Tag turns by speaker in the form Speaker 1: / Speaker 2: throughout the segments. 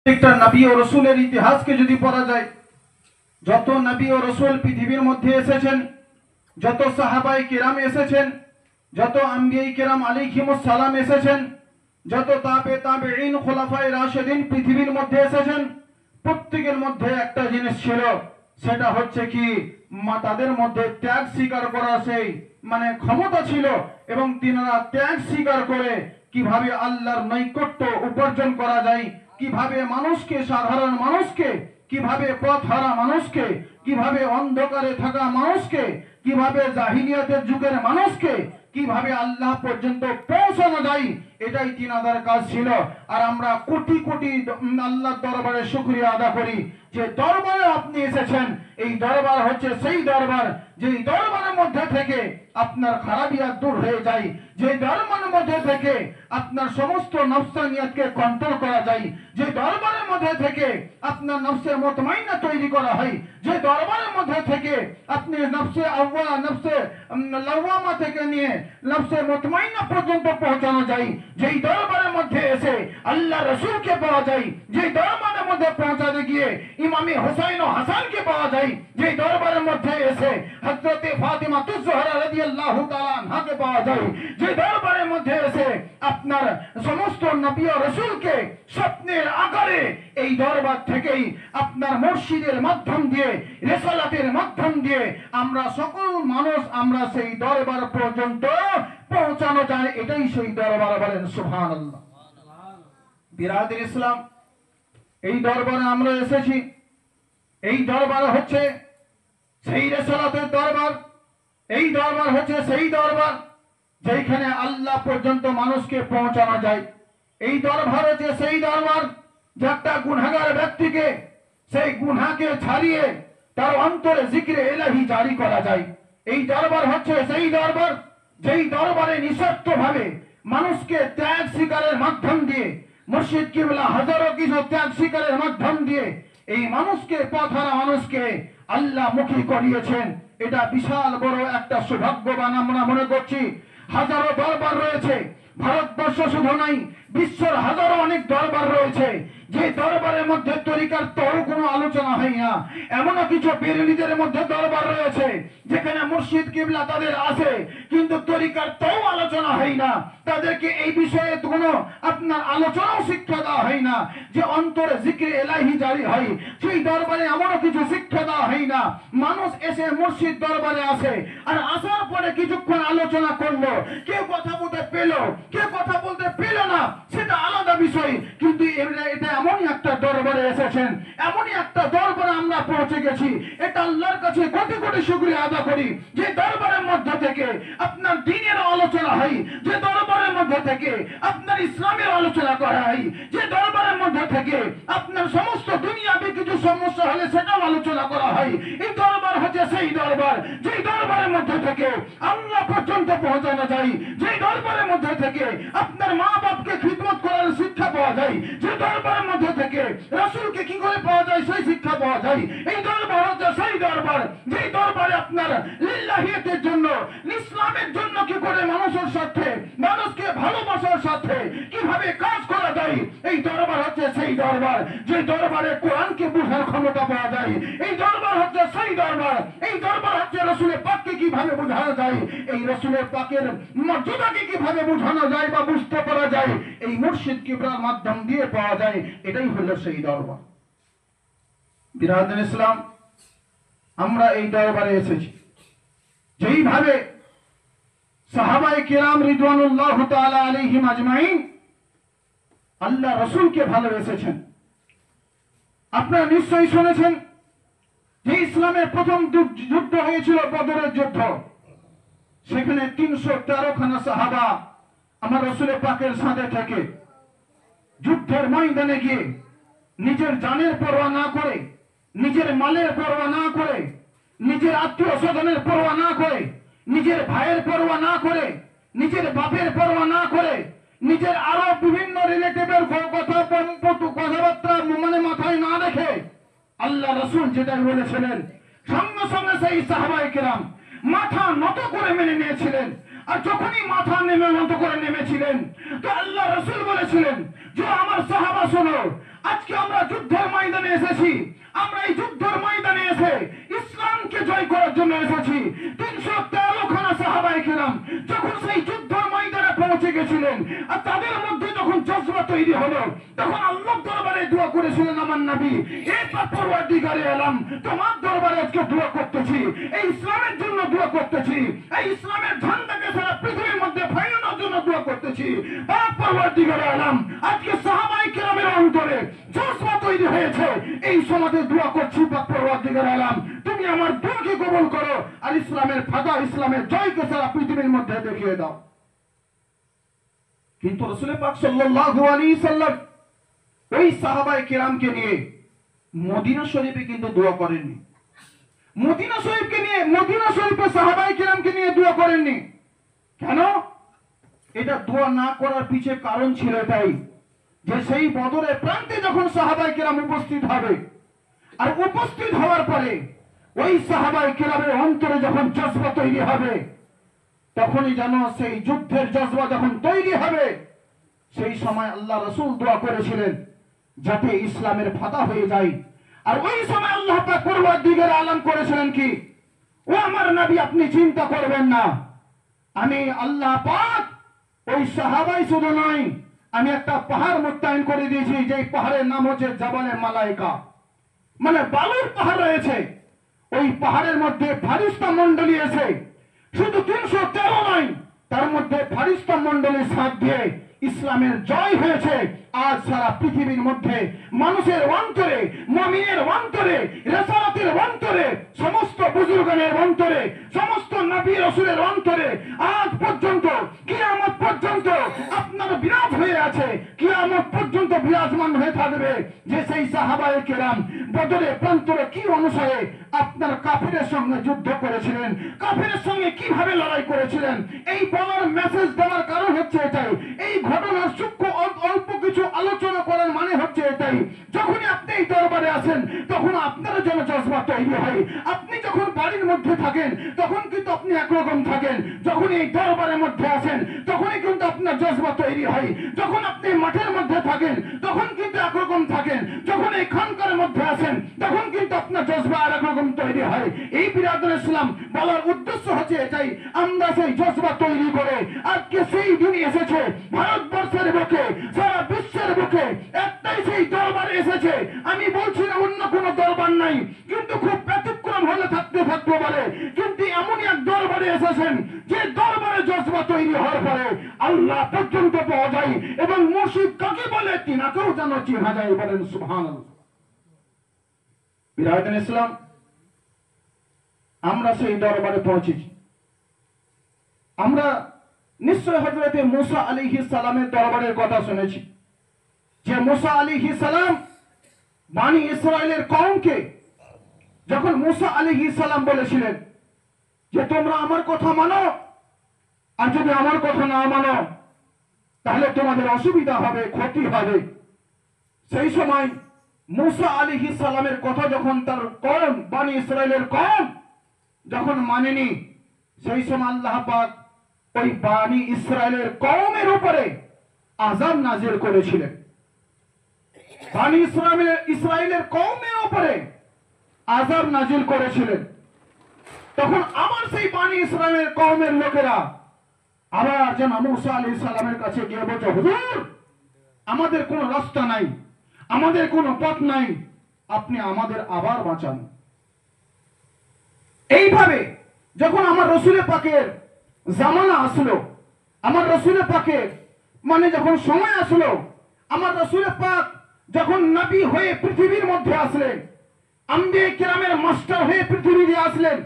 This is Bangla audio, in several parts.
Speaker 1: একটা নবী ও রাসূলের ইতিহাসকে যদি পড়া যায়, যত নবী ও রাসূল পৃথিবীর মধ্যে এসেছেন, যত সাহাবায়ে কিরাম এসেছেন, যত আম্বিয়ায়ে কিরাম আলাইহিমুস সালাম এসেছেন, যত তাবেঈন খুলাফায়ে রাশিদিন পৃথিবীর মধ্যে এসেছেন, প্রত্যেকের মধ্যে একটা জিনিস ছিল, সেটা হচ্ছে কি তাদের মধ্যে ত্যাগ স্বীকার করার সেই ক্ষমতা ছিল, এবং তিনারা ত্যাগ স্বীকার করে কিভাবে আল্লাহর নৈকট্য উপার্জন করা যায়, কিভাবে মানুষকে, সাধারণ মানুষকে, কিভাবে পথহারা মানুষকে, কিভাবে অন্ধকারে থাকা মানুষকে, কিভাবে জাহিলিয়াতের যুগের মানুষকে কিভাবে আল্লাহ পর্যন্ত পৌঁছানো যায়, এটাই তিনাদের কাজ ছিল। আর আমরা কোটি কোটি আল্লাহর দরবারে শুকরিয়া আদা করি যে দরবারে আপনি এসেছেন। এই দরবার হচ্ছে সেই দরবার যেই দরবারের মধ্যে থেকে আপনার খারাপিয়াত দূর হয়ে যায়, যে দরবারের মধ্যে থেকে আপনার সমস্ত নফসানিয়াতকে কন্ট্রোল করা যায়, যে দরবারের মধ্যে থেকে আপনার নফসে মুতমাইন্না তৈরি করা হয়, যে দরবারের মধ্যে থেকে আপনি নফসে আওয়ামা, নফসে লাওয়ামা থেকে নিয়ে নফসে মুতমাইন্না পর্যন্ত পৌঁছানো যায়, যেই দরবারের মধ্যে এসে আল্লাহ রাসূলকে পাওয়া যায়, যে দরবারের মধ্যে পৌঁছাতে গিয়ে ইমামে হুসাইন ও হাসানকে পাওয়া যায়, যে দরবারের মধ্যে এসে হযরতে ফাতিমা তুজ-জোহরা রাদিয়াল্লাহু তাআলা আনহাকে পাওয়া যায়, যে দরবারের মধ্যে এসে আপনার সমস্ত নবী ও রাসূলকে স্বপ্নের আকারে এই দরবার থেকেই আপনার মুর্শিদের মাধ্যম দিয়ে, রিসালাতের মাধ্যম দিয়ে আমরা সকল মানুষ আমরা সেই দরবার পর্যন্ত পৌঁছানো যায়, এটাই সেই দরবার। বলেন সুবহানাল্লাহ। বিরাদর ইসলাম, এই দরবারে আমরা এসেছি, এই দরবার হচ্ছে সেই রিসালাতের দরবার, এই দরবার হচ্ছে সেই দরবার যেখানে আল্লাহ পর্যন্ত মানুষকে পৌঁছানো যায়। এই দরবার হচ্ছে সেই দরবার যে একটা গুনাহগার ব্যক্তিকে সেই গুনাহকে ছাড়িয়ে তার অন্তরে জিকিরে ইলাহি জারি করা যায়। এই দরবার হচ্ছে সেই দরবার যেই দরবারে নিঃস্বার্থভাবে মানুষকে ত্যাগ স্বীকারের মাধ্যম দিয়ে, মুর্শিদ কিবলা হাজারো কিছু ত্যাগ স্বীকারের মাধ্যম দিয়ে এই মানুষকে, পথহারা মানুষকে আল্লাহ মুখী করিয়েছেন। এটা বিশাল বড় একটা সৌভাগ্যবান আমরা মনে করছি। হাজারো দরবার রয়েছে, ভারতবর্ষ শুধু নাই, বিশ্বের হাজারো অনেক দরবার রয়েছে, যে দরবারের মধ্যে তরিকার তও কোনো আলোচনা হয় না। এমনও কিছু বেরেলিদের মধ্যে দরবার রয়েছে যেখানে মুর্শিদ কিবলা তাদের আছে, কিন্তু তরিকার তও আলোচনা হয় না, তাদেরকে এই বিষয়ে কোনো আপনার আলোচনাও শিক্ষা দেওয়া হয় না, যে অন্তরে জিকিরে ইলাহি জারি হয় সেই দরবারে এমনও কিছু শিক্ষা দেওয়া হয় না। মানুষ এসে মুর্শিদ দরবারে আসে, আর আসার পরে কিছুক্ষণ আলোচনা করলো, কেউ কথা বলতে পেল, কেউ কথা বলতে পেল না, সেটা আলাদা বিষয়, কিন্তু এটা এমনই একটা দরবারে এসেছেন, এমনই একটা দরবারে আমরা পৌঁছে গেছি। এটা আল্লাহর কাছে কোটি কোটি শুকরিয়া আদা করি যে দরবারের মধ্যে থেকে আপনার দ্বীনের আলোচনা হয়, যে দরবারের মধ্যে থেকে আপনার ইসলামের আলোচনা করা হয়, যে দরবারের মধ্যে থেকে আপনার সমস্ত দুনিয়াবি কিছু সমস্যা হলে সেটাও আলোচনা করা হয়। এই দরবার হচ্ছে সেই দরবার যে দরবারের মধ্যে থেকে আল্লাহ পর্যন্ত পৌঁছানো যায়, যে দরবারের মধ্যে থেকে আপনার মা বাপকে খিদমত করার শিক্ষা পাওয়া যায়, যে দরবারের মধ্যে থেকে রাসূলকে কি করে পাওয়া যায় সেই শিক্ষা পাওয়া যায়। এই দরবার হচ্ছে সেই দরবার যে দরবারে আপনার লিল্লাহিয়াতের জন্য, ইসলামের জন্য কি করে মানুষের সাথে, মানুষকে ভালোবাসার সাথে কিভাবে কাজ করা যায়, এই দরবার হচ্ছে সেই দরবার যে দরবারে কোরআনকে বোঝার ক্ষমতা পাওয়া যায়। এই দরবার হচ্ছে সেই দরবার, এই দরবার হচ্ছে রাসূলের পাককে কিভাবে বোঝানো যায়, এই রাসূলের পাকের মর্যাদাকে কিভাবে বোঝানো যায় বা বুঝতে পারা যায়, এই মুর্শিদ কিবলার মাধ্যম দিয়ে পাওয়া যায়। এটাই হলো সেই দরবার। বিরাদর ইসলাম, আমরা এই দরবারে এসেছি যেইভাবে সাহাবায়ে কিরাম রিদওয়ানুল্লাহু তাআলা আলাইহিম আজমাইন আল্লাহ রাসূলকে ভালোবেসেছেন। আপনারা নিশ্চয়ই শুনেছেন যে ইসলামের প্রথম যুদ্ধ হয়েছিল বদরের যুদ্ধ। সেখানে 313 খানা সাহাবা আমার রাসূলের পাকের সাথে থেকে যুদ্ধের ময়দানে গিয়ে নিজের জানের পরোয়া না করে, নিজের মালের পরোয়া না করে, নিজের আত্মীয় স্বজনের পরোয়া না করে, নিজের ভাইয়ের পরোয়া না করে, নিজের বাপের পরোয়া না করে, নিজের আরো বিভিন্ন রিলেটিভের কথাবার্তা মাথায় না রেখে আল্লাহ রাসূল যেটা বলেছিলেন সঙ্গে সঙ্গে সেই সাহাবায়ে কেরাম মাথা নত করে মেনে নিয়েছিলেন। আর যখনই মাথা নত করে নেমেছিলেন তো আল্লাহ রাসূল বলেছিলেন যে আমার সাহাবা শোনো, আজকে আমরা যুদ্ধের ময়দানে এসেছি। আমরা এই যুদ্ধের ময়দানে এসে ইসলামকে জয় করার জন্য এসেছি। 313 খানা সাহাবায়ে কেরাম যখন সেই যুদ্ধের ময়দানে পৌঁছে গেছিলেন, আর তাদের মধ্যে যখন জজবা তৈরি হলো, তখন আল্লাহর দরবারে দোয়া করেছিলেন, আমার নবী, এই পরওয়ারদিগারে আলম, তোমার দরবারে আজকে দোয়া করতেছি, এই ইসলামের জন্য দোয়া করতেছি, এই ইসলামের ঝান্ডাকে সারা পৃথিবীর মধ্যে ফাইলানোর জন্য দোয়া করতেছি। পরওয়ারদিগারে আলম, আজকে সাহাবায়ে কেরামের অন্তরে জজবা তৈরি হয়েছে, এই সমাজে দোয়া করছি, পরওয়ারদিগারে আলম, তুমি আমার দোয়াকে কবুল করো, আর ইসলামের ফাদা, ইসলামের জয়কে সারা পৃথিবীর মধ্যে দেখিয়ে দাও। কিন্তু রাসূল পাক সাল্লাল্লাহু আলাইহি সাল্লাম ওই সাহাবায়ে কেরামকে নিয়ে মদিনা শরীফে কিন্তু দোয়া করেননি। মদিনা শরীফকে নিয়ে, মদিনা শরীফে সাহাবায়ে কেরামকে নিয়ে দোয়া করেননি। কেন? এটা দোয়া না করার পিছে কারণ ছিল এটাই, যে সেই বদরের প্রান্তে যখন সাহাবায়ে কেরাম উপস্থিত হবে, আর উপস্থিত হওয়ার পরে ওই সাহাবায়ে কেরামের অন্তরে যখন জজবা তৈরি হবে, তখনই যেন সেই যুদ্ধের জজবা যখন তৈরি হবে, সেই সময় আল্লাহ রাসূল দোয়া করেছিলেন যাতে ইসলামের ফাতা হয়ে যায়। আর ওই সময় আল্লাহ পাক পরওয়ারদিগার আলম করেছিলেন কি, ও আমার নবী, আপনি চিন্তা করবেন না, আমি আল্লাহ পাক ওই সাহাবাই শুধু নয়, আমি একটা পাহাড় মোতায়েন করে দিয়েছি, যে পাহাড়ের নাম হচ্ছে জাবালে মালাইকা, মানে বালুর পাহাড় রয়েছে। ওই পাহাড়ের মধ্যে ফারিস্তা মণ্ডলী এসে শুধু 313 নয়, তার মধ্যে ফারিস্তা মণ্ডলীর সাথ দিয়ে ইসলামের জয় হয়েছে। আজ সারা পৃথিবীর মধ্যে মানুষের অন্তরে, মুমিনের অন্তরে, রাসালাতের অন্তরে, সমস্ত বুজুর্গের অন্তরে, সমস্ত নবী রাসূলের অন্তরে আজ পর্যন্ত কিয়ামত পর্যন্ত আপনার বিরাজ হয়ে আছে, কিয়ামত পর্যন্ত বিরাজমান হয়ে থাকবে, যে সেই সাহাবায়ে কেরাম বদরে প্রান্তরে কি অনুসারে আপনার কাফিরের সঙ্গে যুদ্ধ করেছিলেন, কাফিরের সঙ্গে কিভাবে লড়াই করেছিলেন। এই বলার মেসেজ দেওয়ার কারণ হচ্ছে এটাই, এই ঘটনার সূক্ষ্ম অল্প কিছু আলোচনা করার মানে হচ্ছে এটাই, যখনই আপনি এই দরবারে আসেন তখন আপনার জন্য জজবা তৈরি হয়। আপনি যখন বাড়ির মধ্যে থাকেন তখন কিন্তু আপনি একরকম থাকেন, যখন এই দরবারের মধ্যে আসেন তখনই কিন্তু আপনার জজবা তৈরি হয়। যখন আপনি মাঠের মধ্যে থাকেন তখন কিন্তু একরকম থাকেন, যখন এই খানকার মধ্যে আসেন তখন কিন্তু আপনার জজবা আর একরকম তৈরি হয়। এই বিরাদুল ইসলাম বলার উদ্দেশ্য হচ্ছে এটাই, আমরা সেই জজবা তৈরি করে আজকে সেই দিন এসেছে ভারতবর্ষের বুকে, সারা বিশ্বের বুকে একটাই সেই দরবার এসেছে। আমি বলছি না অন্য কোন দরবার নাই, কিন্তু খুব ব্যতিক্রম হলে থাকতে পারে, কিন্তু এমনই এক দরবারে এসেছেন যে দরবারে জজবা তৈরি হওয়ার পরে আল্লাহ পর্যন্ত পাওয়া যায়, এবং মুর্শিদ কাকে বলে তিনাকেও যেন চিনা যায়। বলেন সুবহানাল্লাহ। বিরাদুল ইসলাম, আমরা সেই দরবারে পৌঁছেছি। আমরা নিশ্চয় হযরতে মুসা আলাইহিস সালামের দরবারের কথা শুনেছি, যে মুসা আলাইহিস সালাম বনি ইসরাইলের কওমকে যখন মুসা আলাইহিস সালাম বলেছিলেন যে তোমরা আমার কথা মানো, আর যদি আমার কথা না মানো তাহলে তোমাদের অসুবিধা হবে, ক্ষতি হবে। সেই সময় মুসা আলাইহিস সালামের কথা যখন তার কওম, বনি ইসরাইলের কওম যখন মানেনি, সেই সময় আল্লাহ পাক ওই বনি ইসরাইলের কওমের উপরে আযাব নাযিল করেছিলেন। বনি ইসরাইলের কওমের উপরে আযাব নাযিল করেছিলেন। তখন আমার সেই বনি ইসরাইলের কওমের লোকেরা আবার যেন মুসা আলাইহিস সালামের কাছে গিয়ে বলছে, হুজুর, আমাদের কোনো রাস্তা নাই, আমাদের কোনো পথ নাই, আপনি আমাদের আবার বাঁচান। এইভাবে যখন আমার রাসূলের পাকের জামানা আসলো, আমার রাসূলের পাকের মানে যখন সময় আসলো, আমার রাসূলের পাক যখন নবী হয়ে পৃথিবীর মধ্যে আসলেন, আম্বিয়া কিরামের মাস্টার হয়ে পৃথিবীতে আসলেন,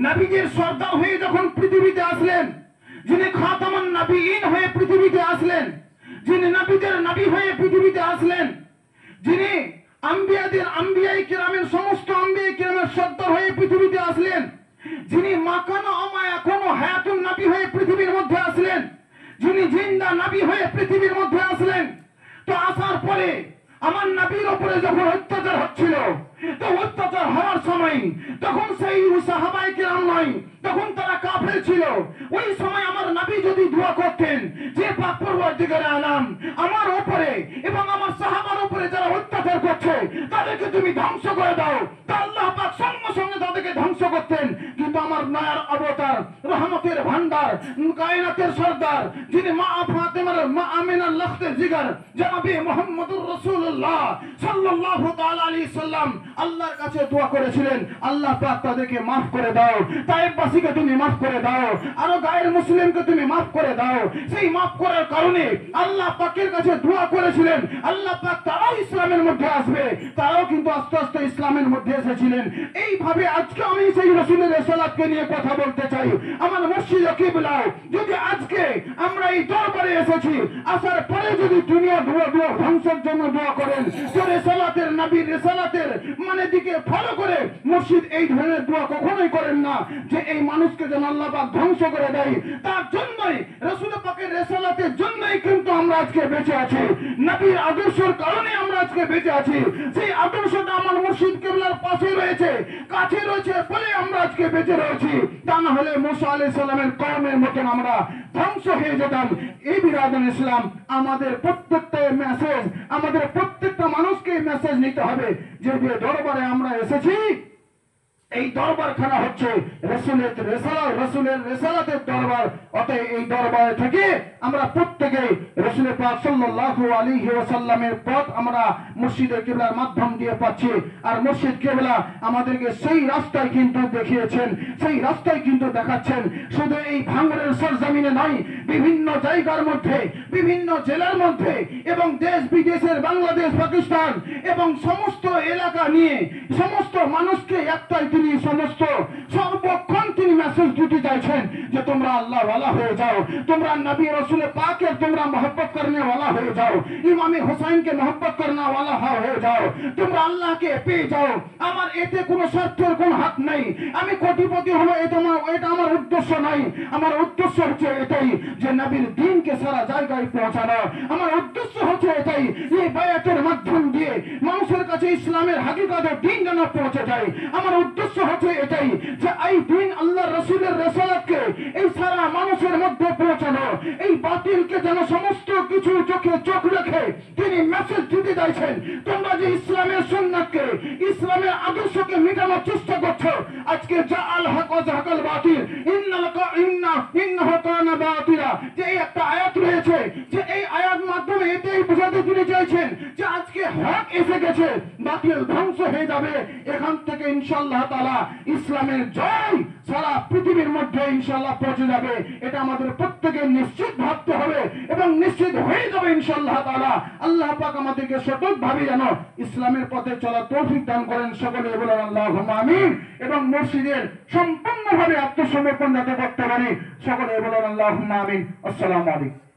Speaker 1: নবীদের সর্দার হয়ে যখন পৃথিবীতে আসলেন, যিনি খাতামুন নবীয়িন হয়ে পৃথিবীতে আসলেন, যিনি নবীদের নবী হয়ে পৃথিবীতে আসলেন, যিনি আম্বিয়া কিরামের সমস্ত আম্বিয়া কিরামের সর্দার হয়ে পৃথিবীতে আসলেন, যিনি মাকানা আমায়া কোনো হায়াতুন নবী হয়ে পৃথিবীর মধ্যে আসলেন, যিনি জিন্দা নবী হয়ে পৃথিবীর মধ্যে আসলেন। তো আসার পরে আমার নবীর উপরে যখন অত্যাচার হচ্ছিল, তো অত্যাচার হওয়ার সময় তখন সেই সাহাবায়ে কেরাম নয়, তখন তারা কাফের ছিল। ওই সময় আমার নবী যদি দোয়া করতেন যে পাক পরওয়ারদিগারে আলাম, আমার উপরে এবং আমার সাহাবার উপরে যারা অত্যাচার করছে তাদেরকে তুমি ধ্বংস করে দাও, তা আল্লাহ পাক সঙ্গে সঙ্গে তাদেরকে ধ্বংস করতেন। কিন্তু আমার নয়ার অবতার, রহমতের ভান্ডার, কায়নাতের সর্দার, যিনি মা ফাতেমার মা আমিনার লখতে জিগার জনাবে মুহাম্মদুর রাসূলুল্লাহ সাল্লাল্লাহু তাআলা আলাইহি সাল্লাম আল্লাহর কাছে দোয়া করেছিলেন, আল্লাহ পাক তাদেরকে maaf করে দাও, তায়েববাসীকে তুমি maaf করে দাও, আরো গায়ের মুসলিমকে তুমি maaf করে দাও। সেই maaf করার কারণে আল্লাহ পাকের কাছে দোয়া করেছিলেন, আল্লাহ পাক তারাও ইসলামের মধ্যে আসবে, তারাও কিন্তু আস্তে আস্তে ইসলামের মধ্যে এসেছিলেন। এইভাবে আজকে আমি সেই রাসূলের রিসালাতকে নিয়ে কথা বলতে চাই। আমার মুর্শিদ কিবলা যদি আজকে আমরা এই দরবারে এসেছি, আসার পরে যদি দুনিয়া ধ্বংসের জন্য দোয়া করেন, তো রিসালাতের নবীর রিসালাতের মানে দিকে ফলো করে মুর্শিদ এই ধরনের দোয়া কখনোই করেন না যে এই মানুষকে যেন আল্লাহ পাক ধ্বংস করে দেয়। তার জন্যই রাসূল পাকের রিসালাতের জন্যই কিন্তু আমরা আজকে বেঁচে আছি, নবীর আদর্শের কারণে আমরা আজকে বেঁচে আছি। সেই আদর্শটা আমার মুর্শিদ কিবলার পাশে রয়েছে, কাছে রয়েছে বলে আমরা আজকে বেঁচে রয়েছি। তা না হলে মুসা আলাইহিস সালামের কওমের মতন আমরা ধ্বংস হয়ে যেতাম। এই বিরাদন ইসলাম আমাদের প্রত্যেকটা মেসেজ, আমাদের প্রত্যেকটা মানুষকে মেসেজ নিতে হবে যে দরবারে আমরা এসেছি, এই দরবারখানা হচ্ছে রাসূলের রিসালাতের দরবার। অতএব এই দরবারে থেকে আমরা প্রত্যেকে রাসূল পাক সাল্লাল্লাহু আলাইহি ওয়াসাল্লামের পথ আমরা মুর্শিদে কিবলার মাধ্যম দিয়ে পাচ্ছি। আর মুর্শিদ কিবলা আমাদেরকে সেই রাস্তায় কিন্তু দেখিয়েছেন, সেই রাস্তায় কিন্তু দেখাচ্ছেন। শুধু এই ভাঙড়ের সরজমিনে নয়, বিভিন্ন জায়গার মধ্যে, বিভিন্ন জেলার মধ্যে এবং দেশ বিদেশের, বাংলাদেশ, পাকিস্তান এবং সমস্ত এলাকা নিয়ে সমস্ত মানুষকে একটাই তিনি সমস্ত সর্বক্ষণ তিনি মেসেজ দিতে চাইছেন যে তোমরা আল্লাহ ওয়ালা হয়ে যাও, তোমরা নবী রাসূল পাকের তোমরা मोहब्बत करने वाला হয়ে যাও, ইমামে হুসাইনকে मोहब्बत करने वाला হয়ে যাও, তোমরা আল্লাহকে পেয়ে যাও। আমার এতে কোনো স্বার্থের কোনো হাত নেই, আমি কোটিপতি হলো এটা আমার উদ্দেশ্য নাই। আমার উদ্দেশ্য হচ্ছে এটাই যে নবীর দ্বীনকে সারা জায়গায় পৌঁছানো। আমার উদ্দেশ্য হচ্ছে এটাই, এই বায়াতের মাধ্যম দিয়ে মানুষের কাছে ইসলামের হাকিকতের দ্বীন যেন পৌঁছে যায়। আমার উদ্দেশ্য হচ্ছে এটাই যে এই দ্বীন আল্লাহ রাসূলের রিসালাতকে এই সারা মানুষের মধ্যে পৌঁছানো। এই বাতিলকে যেন সমস্ত কিছু চোখে চোখ রেখে তিনি মেসেজ দিতে চাইছেন, তোমরা যে ইসলামের সুন্নাতকে, ইসলামের আদর্শকে মেটানোর চেষ্টা করছো, আজকে যা আল হক ওয়া যাহাকাল বাতিল ইন্নাহু কানা বাতিলা, যে এই একটা আয়াত রয়েছে, যে এই আয়াত মাধ্যমে এটাই বোঝাতে তিনি চাইছেন যে আজকে হক এসে গেছে, বাতিল ধ্বংস হয়ে যাবে। এখান থেকে ইনশাআল্লাহ তাআলা ইসলামের জয় সারা পৃথিবীর মধ্যে ইনশাআল্লাহ পৌঁছে যাবে। এটা আমাদের প্রত্যেকের নিশ্চিত ভাবতে হবে এবং নিশ্চিত হয়ে যাবে ইনশাআল্লাহ তাআলা। আল্লাহ পাক আমাদেরকে সঠিকভাবে যেন ইসলামের পথে চলার তৌফিক দান করেন। সকলে বলেন আল্লাহুম্মা আমিন। এবং মুর্শিদের সম্পূর্ণভাবে আত্মসমর্পণ যাতে করতে পারি, সকলে বলেন আল্লাহুম্মা আমিন। আসসালামু আলাইকুম।